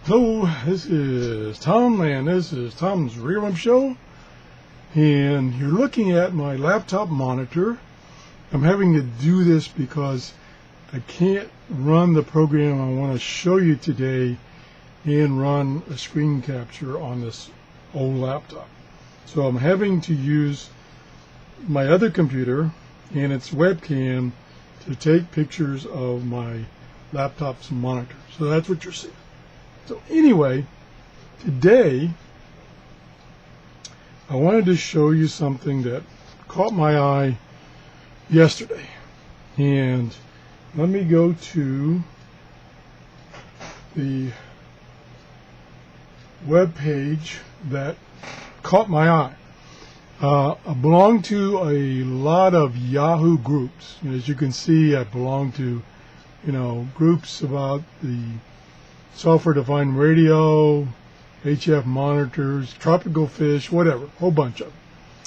Hello, this is Tom, and this is Tom's Rear Limb Show, and you're looking at my laptop monitor. I'm having to do this because I can't run the program I want to show you today and run a screen capture on this old laptop. So I'm having to use my other computer and its webcam to take pictures of my laptop's monitor. So that's what you're seeing. So anyway, today I wanted to show you something that caught my eye yesterday. And let me go to the web page that caught my eye. I belong to a lot of Yahoo groups. As you can see, I belong to, groups about the software-defined radio, HF monitors, tropical fish, whatever, a whole bunch of them.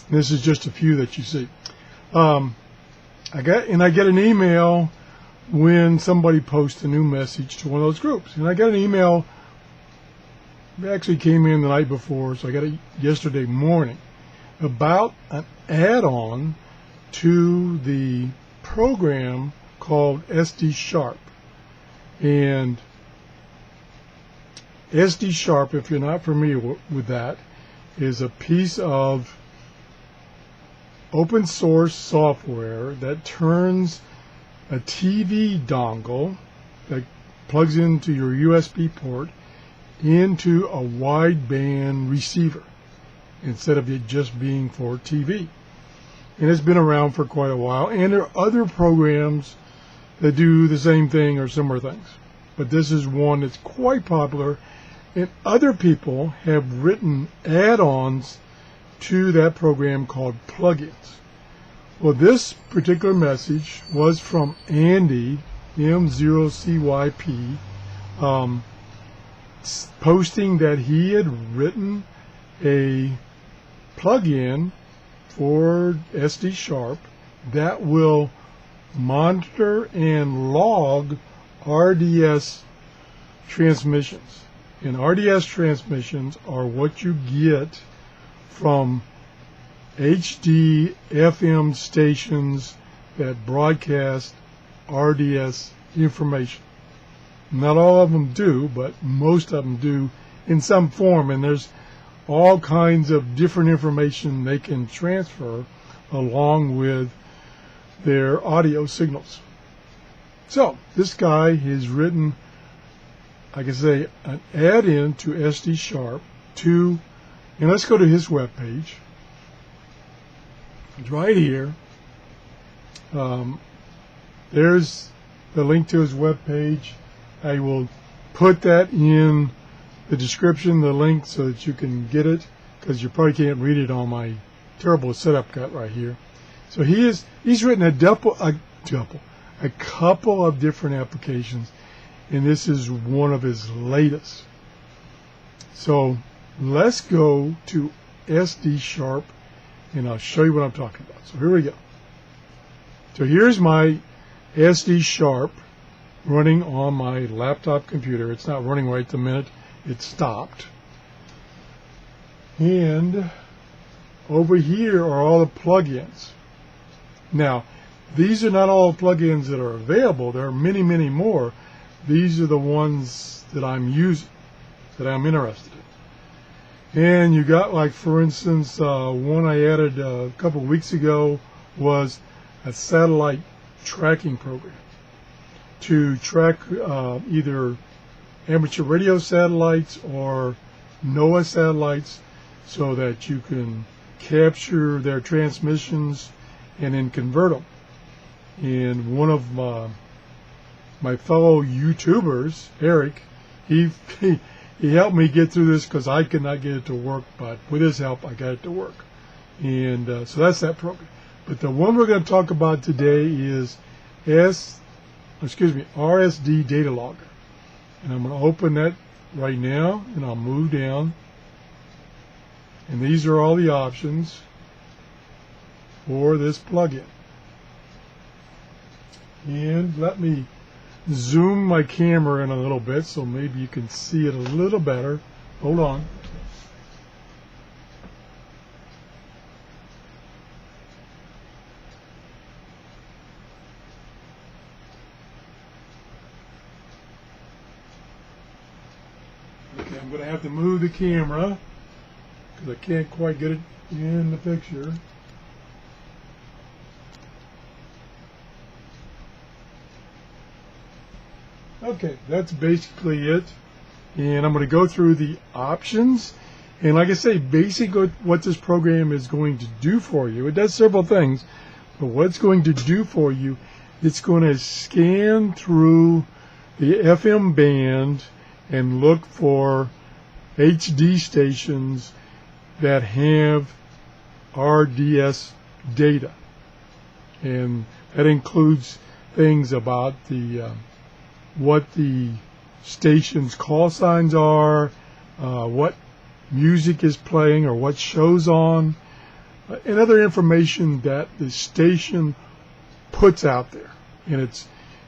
And this is just a few that you see. I get an email when somebody posts a new message to one of those groups. And I got an email, it actually came in the night before, so I got it yesterday morning, about an add-on to the program called SD And SD, if you're not familiar with that, is a piece of open source software that turns a TV dongle that plugs into your USB port into a wideband receiver instead of it just being for TV. And it's been around for quite a while, and there are other programs that do the same thing or similar things. But this is one that's quite popular, and other people have written add-ons to that program called plugins. Well, this particular message was from Andy, M0CYP, posting that he had written a plugin for SD that will monitor and log RDS transmissions. And RDS transmissions are what you get from HD FM stations that broadcast RDS information. Not all of them do, but most of them do in some form, and there's all kinds of different information they can transfer along with their audio signals. So this guy has written, I can say, an add-in to SD to, and let's go to his web page. It's right here. There's the link to his web page. I will put that in the description, the link, so that you can get it, because you probably can't read it on my terrible setup cut right here. So he's written a couple of different applications, and this is one of his latest. So let's go to SD and I'll show you what I'm talking about. So here we go. So here's my SD running on my laptop computer. It's not running right the minute it stopped. And over here are all the plugins. Now, these are not all plugins that are available. There are many, many more. These are the ones that I'm using, that I'm interested in. And you got, like, for instance, one I added a couple of weeks ago was a satellite tracking program to track either amateur radio satellites or NOAA satellites, so that you can capture their transmissions and then convert them. And one of my fellow YouTubers, Eric, he helped me get through this because I could not get it to work, but with his help I got it to work. And so that's that program. But the one we're going to talk about today is RSD Data Logger. And I'm going to open that right now, and I'll move down. And these are all the options for this plugin. And let me zoom my camera in a little bit so maybe you can see it a little better. Hold on. Okay, I'm going to have to move the camera because I can't quite get it in the picture. Okay, that's basically it. And I'm going to go through the options. And like I say, basically what this program is going to do for you, it does several things, but what it's going to do for you, it's going to scan through the FM band and look for HD stations that have RDS data. And that includes things about the what the station's call signs are, what music is playing or what show's on, and other information that the station puts out there. And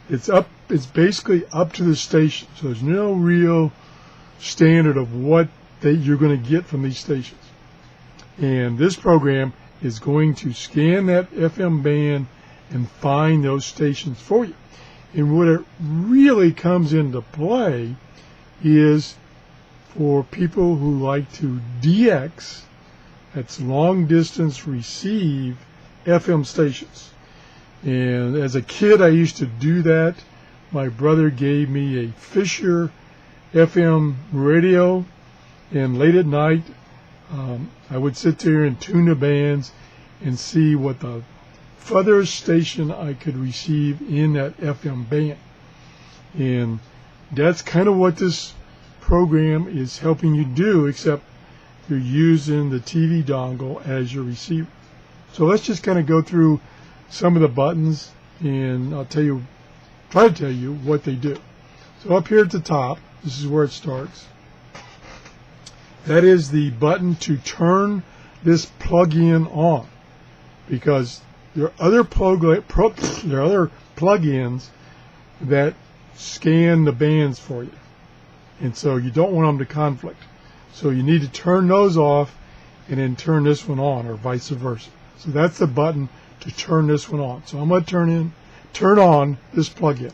it's basically up to the station. So there's no real standard of what you're going to get from these stations. And this program is going to scan that FM band and find those stations for you. And what it really comes into play is for people who like to DX, that's long distance receive FM stations. And as a kid I used to do that. My brother gave me a Fisher FM radio, and late at night I would sit there and tune the bands and see what the furthest station I could receive in that FM band. And that's kind of what this program is helping you do, except you're using the TV dongle as your receiver. So let's just kind of go through some of the buttons, and I'll try to tell you what they do. So up here at the top, this is where it starts. That is the button to turn this plug-in on, because there are other plug-ins that scan the bands for you, and so you don't want them to conflict. So you need to turn those off and then turn this one on, or vice versa. So that's the button to turn this one on. So I'm going to turn on this plug-in.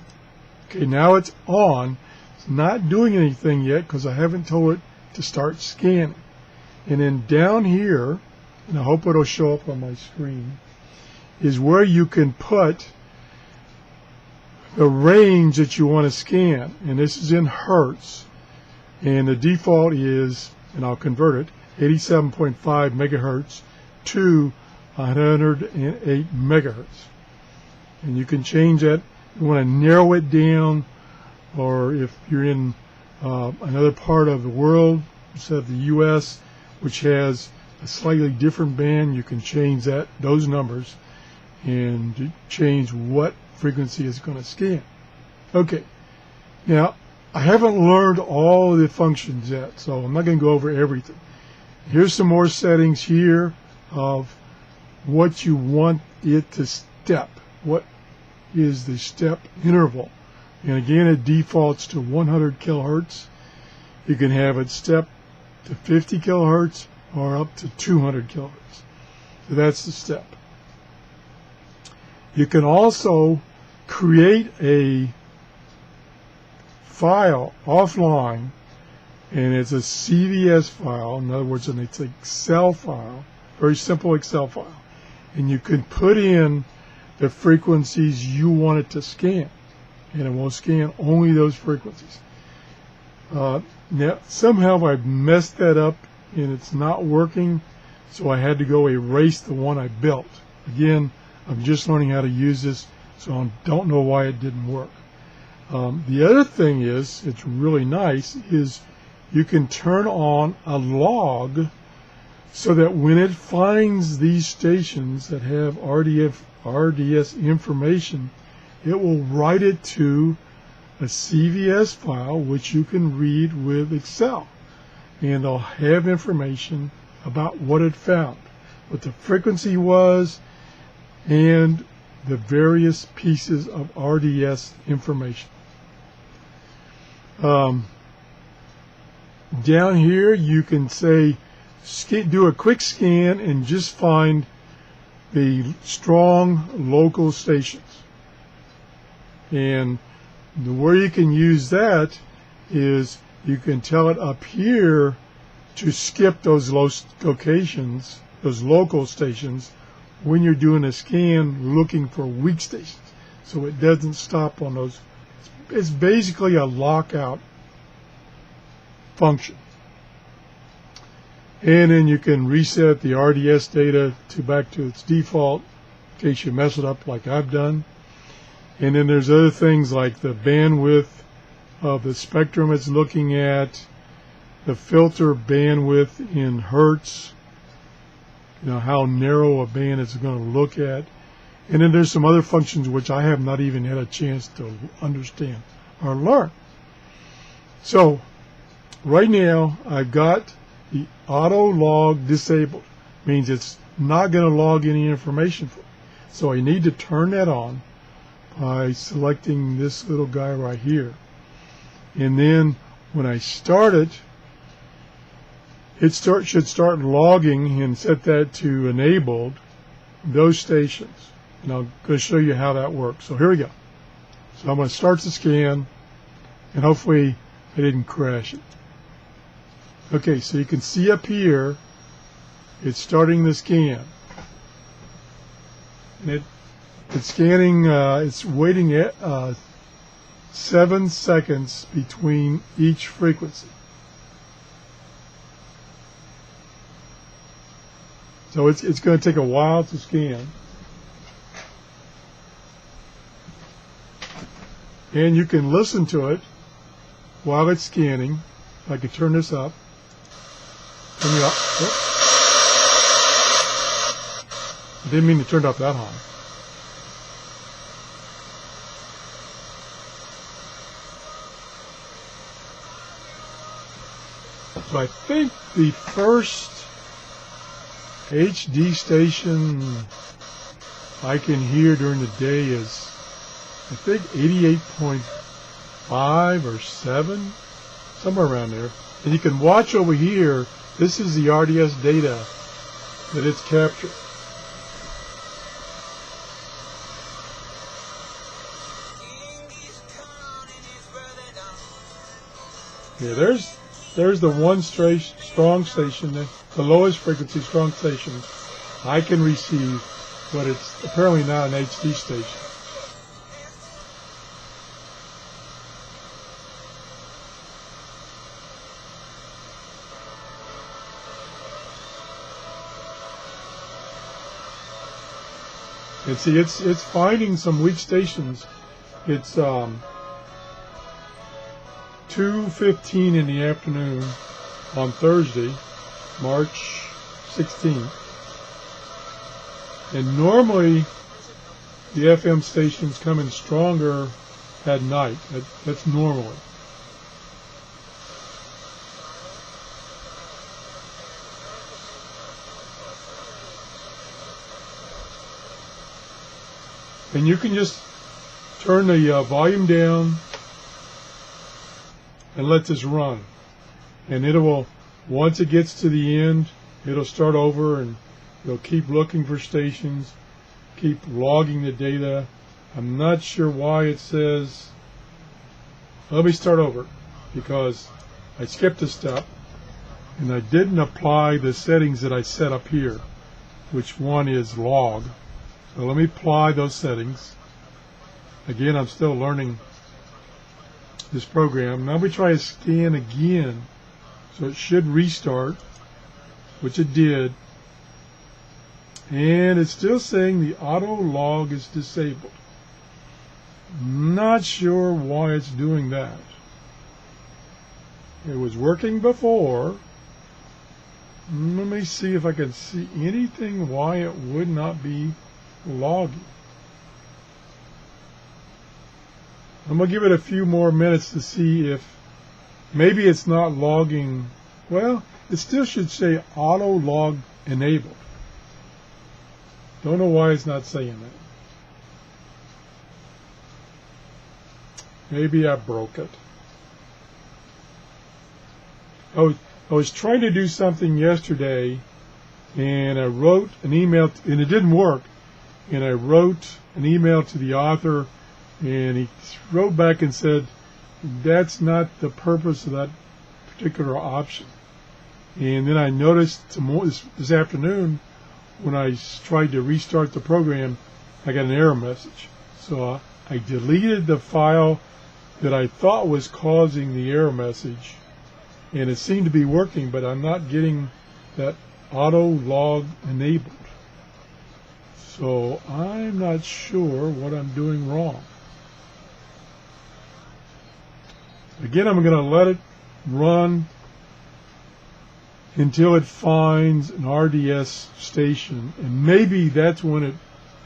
Okay, now it's on. It's not doing anything yet because I haven't told it to start scanning. And then down here, and I hope it'll show up on my screen, is where you can put the range that you want to scan. And this is in hertz. And the default is, and I'll convert it, 87.5 megahertz to 108 megahertz. And you can change that. You want to narrow it down, or if you're in another part of the world instead of the US, which has a slightly different band, you can change those numbers and change what frequency is going to scan. Okay, now I haven't learned all of the functions yet, so I'm not going to go over everything. Here's some more settings here of what you want it to step. What is the step interval? And again, it defaults to 100 kilohertz. You can have it step to 50 kilohertz or up to 200 kilohertz. So that's the step. You can also create a file offline, and it's a CVS file. In other words, it's an Excel file, very simple Excel file. And you can put in the frequencies you want it to scan, and it will scan only those frequencies. Now, somehow I've messed that up, and it's not working, so I had to go erase the one I built. Again, I'm just learning how to use this, so I don't know why it didn't work. The other thing is, it's really nice, is you can turn on a log so that when it finds these stations that have RDS information, it will write it to a CVS file, which you can read with Excel. And it'll have information about what it found, what the frequency was, and the various pieces of RDS information. Down here you can say do a quick scan and just find the strong local stations. And the way you can use that is you can tell it up here to skip those locations, those local stations, when you're doing a scan looking for weak stations, so it doesn't stop on those. It's basically a lockout function. And then you can reset the RDS data back to its default in case you mess it up like I've done. And then there's other things like the bandwidth of the spectrum it's looking at, the filter bandwidth in hertz, how narrow a band it's going to look at. And then there's some other functions which I have not even had a chance to understand or learn. So right now I've got the auto log disabled. Means it's not going to log any information for me. So I need to turn that on by selecting this little guy right here. And then when I start it, it should start logging, and set that to enabled those stations. And I'm going to show you how that works. So here we go. So I'm going to start the scan, and hopefully I didn't crash it. Okay, so you can see up here, it's starting the scan. And it's scanning, it's waiting at 7 seconds between each frequency. So it's going to take a while to scan. And you can listen to it while it's scanning. If I can turn this up. Turn me up. I didn't mean to turn it up that high. So I think the first HD station I can hear during the day is, I think, 88.5 or 7, somewhere around there. And you can watch over here, this is the RDS data that it's captured. Yeah, there's the one strong station, the lowest frequency strong station I can receive, but it's apparently not an HD station. And see, it's finding some weak stations. It's 2:15 in the afternoon on Thursday, March 16th. And normally the FM stations come in stronger at night. That's normally. And you can just turn the volume down and let this run. And it will, once it gets to the end, it'll start over and it'll keep looking for stations, keep logging the data. I'm not sure why it says, let me start over, because I skipped a step and I didn't apply the settings that I set up here, which one is log. So let me apply those settings. Again, I'm still learning this program. Now we try to scan again. So it should restart, which it did. And it's still saying the auto log is disabled. Not sure why it's doing that. It was working before. Let me see if I can see anything why it would not be logging. I'm going to give it a few more minutes to see if maybe it's not logging. Well, it still should say auto log enabled. Don't know why it's not saying that. Maybe I broke it. I was trying to do something yesterday, and I wrote an email, and it didn't work. And I wrote an email to the author, and he wrote back and said, that's not the purpose of that particular option. And then I noticed this afternoon, when I tried to restart the program, I got an error message. So I deleted the file that I thought was causing the error message, and it seemed to be working, but I'm not getting that auto log enabled. So I'm not sure what I'm doing wrong. Again, I'm going to let it run until it finds an RDS station, and maybe that's when it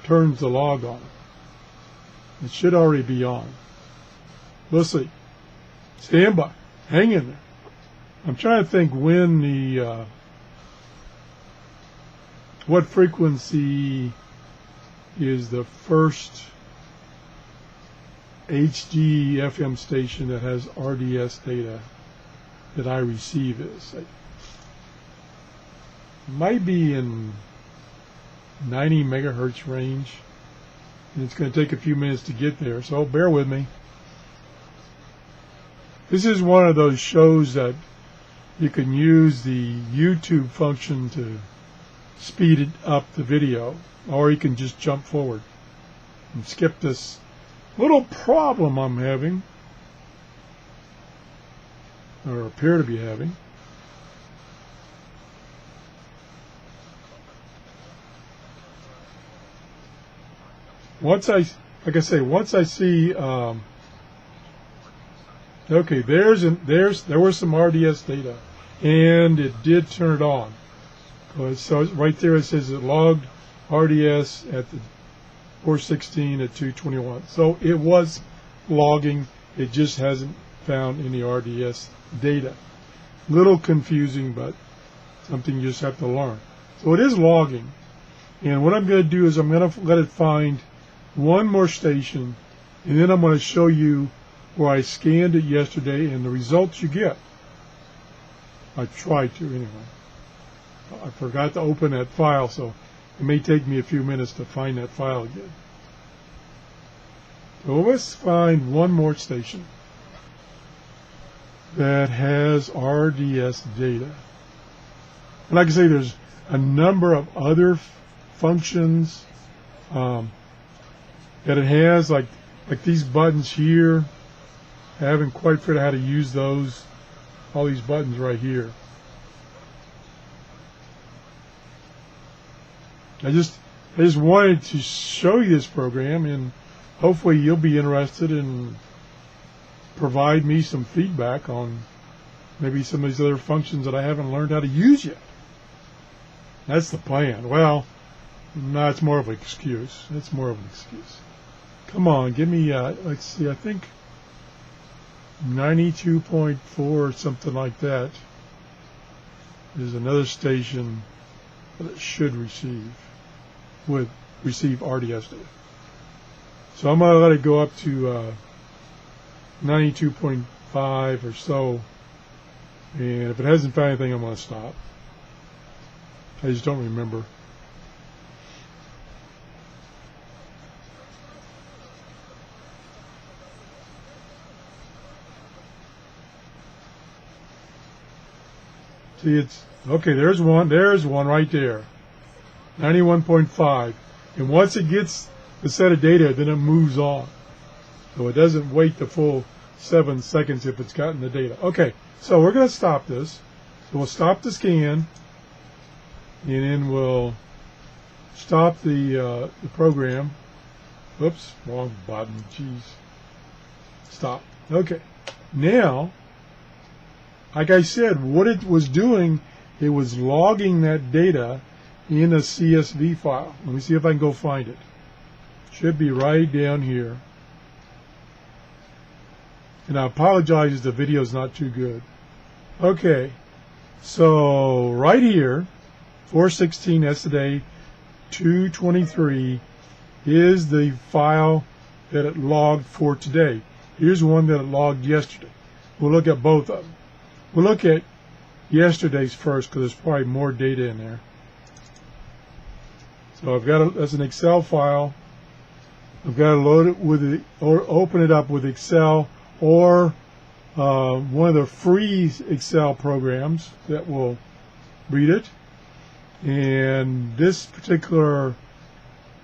turns the log on. It should already be on. We'll see. Stand by. Hang in there. I'm trying to think when the what frequency is the first HD FM station that has RDS data that I receive is. It might be in 90 megahertz range, and it's going to take a few minutes to get there, so bear with me. This is one of those shows that you can use the YouTube function to speed it up the video, or you can just jump forward and skip this little problem I'm having, or appear to be having. Once I see, okay, there was some RDS data, and it did turn it on. So right there it says it logged RDS at the 416 at 221. So it was logging. It just hasn't found any RDS data. Little confusing, but something you just have to learn. So it is logging. And what I'm going to do is I'm going to let it find one more station, and then I'm going to show you where I scanned it yesterday and the results you get. I tried to anyway. I forgot to open that file, so it may take me a few minutes to find that file again. So let's find one more station that has RDS data. And like I say, there's a number of other functions that it has, like these buttons here. I haven't quite figured out how to use those. All these buttons right here. I just wanted to show you this program, and hopefully you'll be interested and provide me some feedback on maybe some of these other functions that I haven't learned how to use yet. That's the plan. Well, no, it's more of an excuse. It's more of an excuse. Come on, give me, let's see, I think 92.4 or something like that is another station that it should receive RDS data. So I'm going to let it go up to 92.5 or so, and if it hasn't found anything, I'm going to stop. I just don't remember. See, it's okay. There's one right there, 91.5, and once it gets the set of data, then it moves on. So it doesn't wait the full 7 seconds if it's gotten the data. Okay, so we're going to stop this. So we'll stop the scan, and then we'll stop the program. Oops, wrong button. Jeez. Stop. Okay. Now, like I said, what it was doing, it was logging that data in a CSV file. Let me see if I can go find it. Should be right down here. And I apologize if the video is not too good. Okay, so right here, 416 yesterday, 223 is the file that it logged for today. Here's one that it logged yesterday. We'll look at both of them. We'll look at yesterday's first because there's probably more data in there. So I've got that's an Excel file. I've got to load it with or open it up with Excel or one of the free Excel programs that will read it. And this particular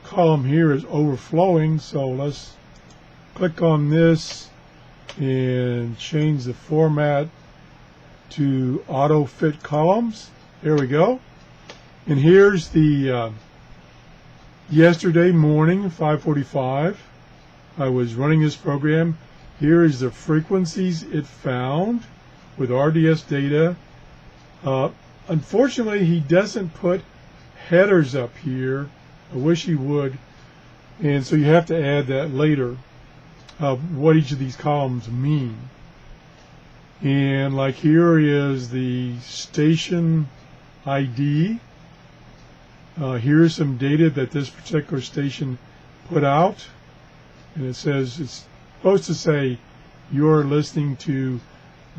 column here is overflowing, so let's click on this and change the format to Autofit Columns. There we go. And here's the yesterday morning, 5:45. I was running this program. Here is the frequencies it found with RDS data. Unfortunately, he doesn't put headers up here. I wish he would. And so you have to add that later of what each of these columns mean. And like here is the station ID. Here's some data that this particular station put out. And it says, it's supposed to say you're listening to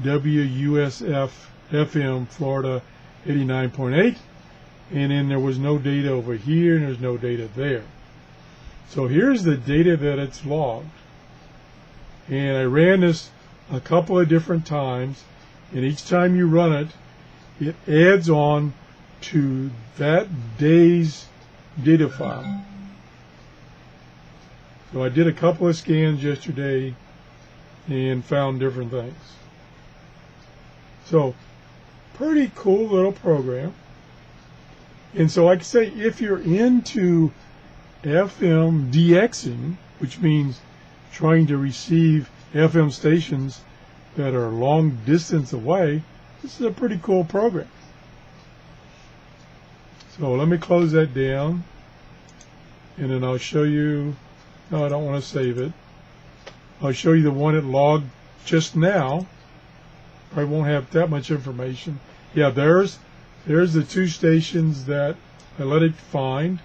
WUSF FM Florida 89.8, and then there was no data over here and there's no data there. So here's the data that it's logged. And I ran this a couple of different times, and each time you run it, it adds on to that day's data file. So I did a couple of scans yesterday and found different things. So pretty cool little program. And so like I say, if you're into FM DXing, which means trying to receive FM stations that are long distance away, this is a pretty cool program. So let me close that down, and then I'll show you. No, I don't want to save it. I'll show you the one it logged just now. I won't have that much information. Yeah, there's the two stations that I let it find.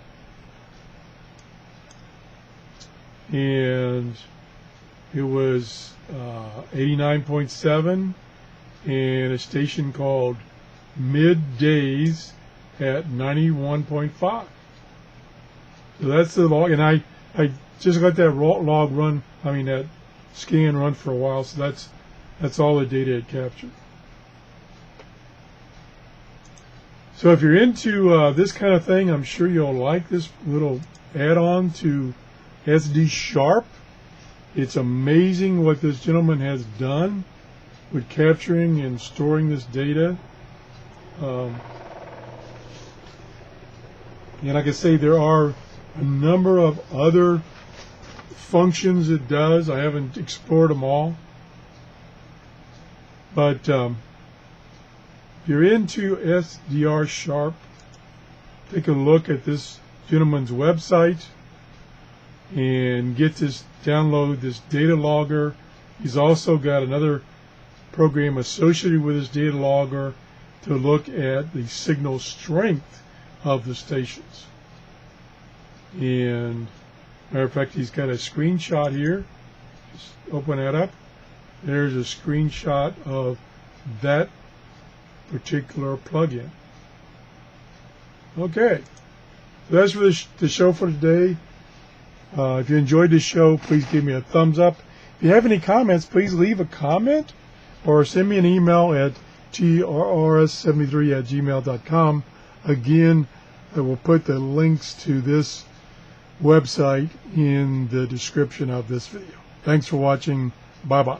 And it was 89.7 and a station called Middays at 91.5. So that's the log, and I just let that log run, that scan run for a while, so that's all the data it captured. So if you're into this kind of thing, I'm sure you'll like this little add-on to SD Sharp. It's amazing what this gentleman has done with capturing and storing this data. And like I say, there are a number of other functions it does. I haven't explored them all. But if you're into SDR Sharp, take a look at this gentleman's website and get this, download this data logger. He's also got another program associated with his data logger to look at the signal strength of the stations. And matter of fact, he's got a screenshot here. Just open that up. There's a screenshot of that particular plugin. Okay, so that's for the show for today. If you enjoyed this show, please give me a thumbs up. If you have any comments, please leave a comment or send me an email at TRRS73@gmail.com. Again, I will put the links to this website in the description of this video. Thanks for watching. Bye-bye.